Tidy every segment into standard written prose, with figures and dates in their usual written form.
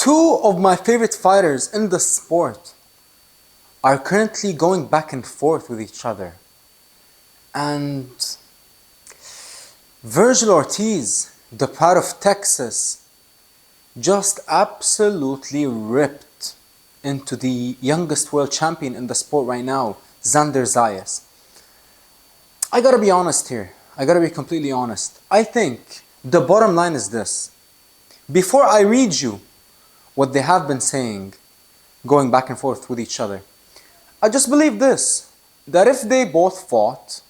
Two of my favorite fighters in the sport are currently going back and forth with each other. And Vergil Ortiz, the pride of Texas, just absolutely ripped into the youngest world champion in the sport right now, Xander Zayas. I gotta be honest here. I gotta be completely honest. I think the bottom line is this. Before I read you what they have been saying, going back and forth with each other, I just believe this, that if they both fought,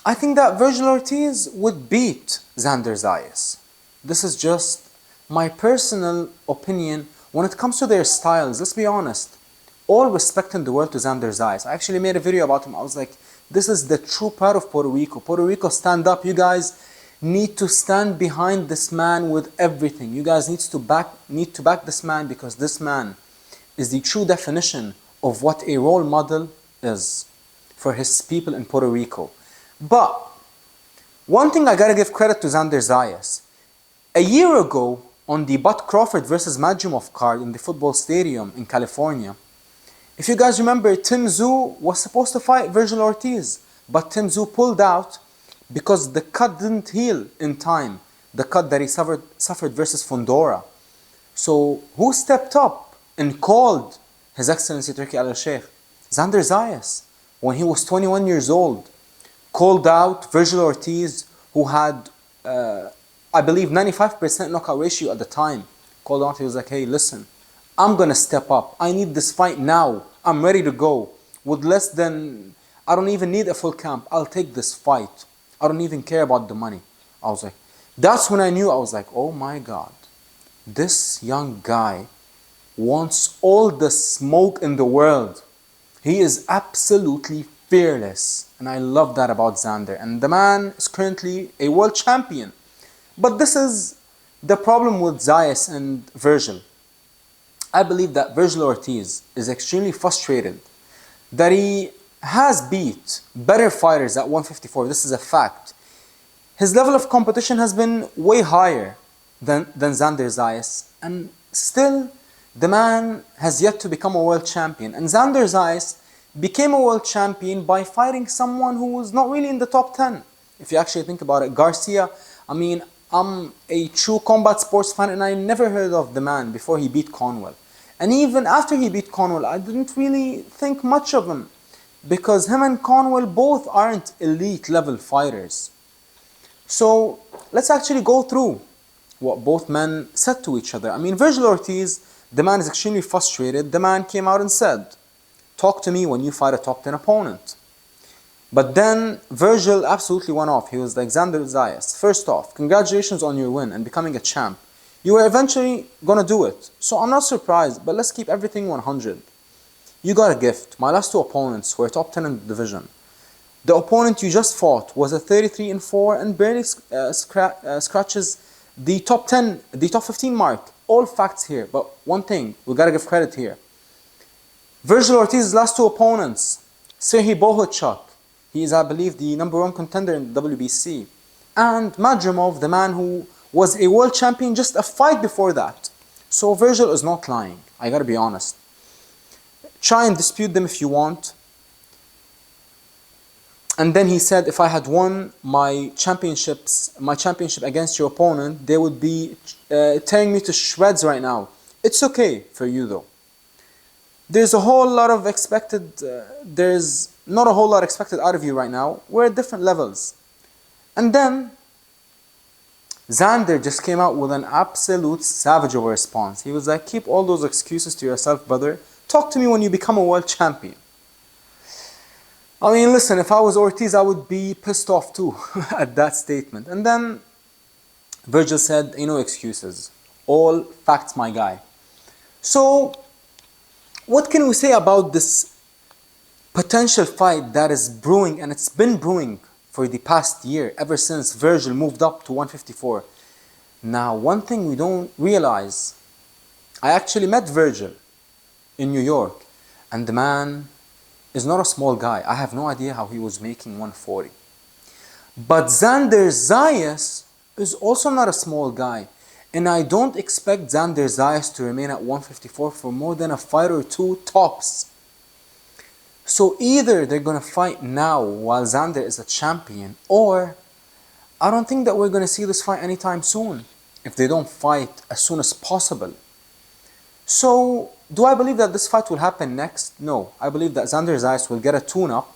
I think that Vergil Ortiz would beat Xander Zayas. This is just my personal opinion when it comes to their styles. Let's be honest. All respect in the world to Xander Zayas. I actually made a video about him. I was like, this is the true part of Puerto Rico. Puerto Rico, stand up. You guys need to stand behind this man with everything. You guys need to back this man, because this man is the true definition of what a role model is for his people in Puerto Rico. But one thing I gotta give credit to Xander Zayas. A year ago, on the Bud Crawford versus Madrimov card in the football stadium in California, if you guys remember, Tim Tszyu was supposed to fight Vergil Ortiz, but Tim Tszyu pulled out because the cut didn't heal in time, the cut that he suffered versus Fundora. So who stepped up and called His Excellency Turki Al-Sheikh? Xander Zayas, when he was 21 years old, called out Vergil Ortiz, who had, I believe, 95% knockout ratio at the time. Called out, he was like, hey, listen, I'm gonna step up. I need this fight now. I'm ready to go. With less than, I don't even need a full camp. I'll take this fight. I don't even care about the money. I was like, that's when I knew. I was like, oh my God, this young guy wants all the smoke in the world. He is absolutely fearless. And I love that about Xander. And the man is currently a world champion. But this is the problem with Zayas and Vergil. I believe that Vergil Ortiz is extremely frustrated that he has beat better fighters at 154. This is a fact. His level of competition has been way higher than Xander Zayas, and still the man has yet to become a world champion. And Xander Zayas became a world champion by fighting someone who was not really in the top 10. If you actually think about it, Garcia, I mean, I'm a true combat sports fan and I never heard of the man before he beat Conwell. And even after he beat Conwell, I didn't really think much of him, because him and Conwell both aren't elite level fighters. So let's actually go through what both men said to each other. I mean, Vergil Ortiz, the man is extremely frustrated. The man came out and said, talk to me when you fight a top 10 opponent. But then Vergil absolutely went off. He was like, Xander Zayas, first off, congratulations on your win and becoming a champ. You were eventually gonna do it. So I'm not surprised, but let's keep everything 100. You got a gift. My last two opponents were top 10 in the division. The opponent you just fought was a 33-4 and barely scratches the top 10, the top 15 mark. All facts here, but one thing, we gotta give credit here. Vergil Ortiz's last two opponents, Serhiy Bohachuk, he is, I believe, the #1 contender in the WBC, and Madrimov, the man who was a world champion just a fight before that. So Vergil is not lying, I gotta be honest. Try and dispute them if you want. And then he said, if I had won my championship against your opponent, they would be tearing me to shreds right now. It's okay for you though. There's a whole lot of there's not a whole lot expected out of you right now. We're at different levels. And then Xander just came out with an absolute savage of a response. He was like, keep all those excuses to yourself, brother. Talk to me when you become a world champion. I mean, listen, if I was Ortiz, I would be pissed off too at that statement. And then Vergil said, no excuses. All facts, my guy. So what can we say about this potential fight that is brewing, and it's been brewing for the past year, ever since Vergil moved up to 154. Now, one thing we don't realize, I actually met Vergil in New York, and the man is not a small guy. I have no idea how he was making 140. But Xander Zayas is also not a small guy. And I don't expect Xander Zayas to remain at 154 for more than a fight or two tops. So either they're going to fight now while Xander is a champion, or I don't think that we're going to see this fight anytime soon if they don't fight as soon as possible. So, do I believe that this fight will happen next? No. I believe that Xander Zayas will get a tune-up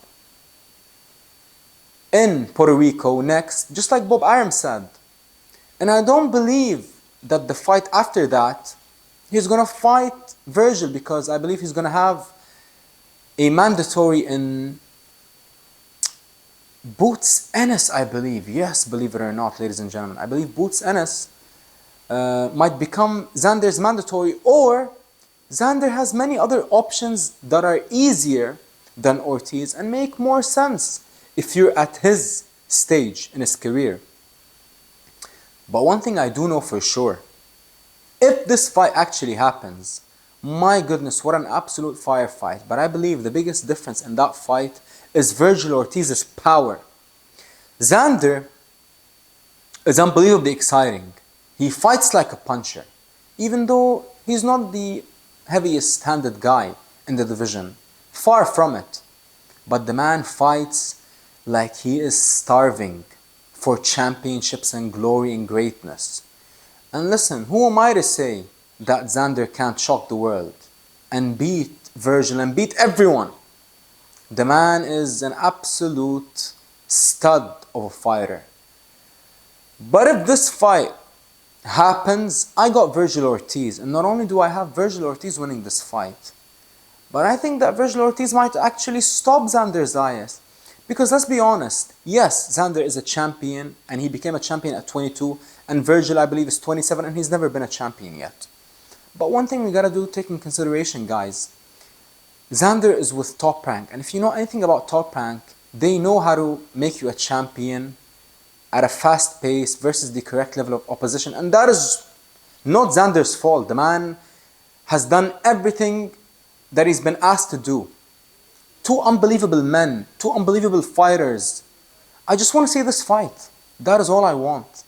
in Puerto Rico next, just like Bob Arum said. And I don't believe that the fight after that, he's going to fight Vergil, because I believe he's going to have a mandatory in Boots Ennis, I believe. Yes, believe it or not, ladies and gentlemen. I believe Boots Ennis might become Xander's mandatory, or Xander has many other options that are easier than Ortiz and make more sense if you're at his stage in his career. But one thing I do know for sure, if this fight actually happens, my goodness, what an absolute firefight. But I believe the biggest difference in that fight is Vergil Ortiz's power. Xander is unbelievably exciting. He fights like a puncher, even though he's not the heaviest handed guy in the division. Far from it. But the man fights like he is starving for championships and glory and greatness. And listen, who am I to say that Xander can't shock the world and beat Vergil and beat everyone? The man is an absolute stud of a fighter. But if this fight happens, I got Vergil Ortiz. And not only do I have Vergil Ortiz winning this fight, but I think that Vergil Ortiz might actually stop Xander Zayas. Because let's be honest, yes, Xander is a champion and he became a champion at 22, and Vergil, I believe, is 27 and he's never been a champion yet. But one thing we gotta do, take in consideration, guys, Xander is with Top Rank, and if you know anything about Top Rank, they know how to make you a champion at a fast pace versus the correct level of opposition, and that is not Xander's fault. The man has done everything that he's been asked to do. Two unbelievable men, two unbelievable fighters. I just want to see this fight. That is all I want.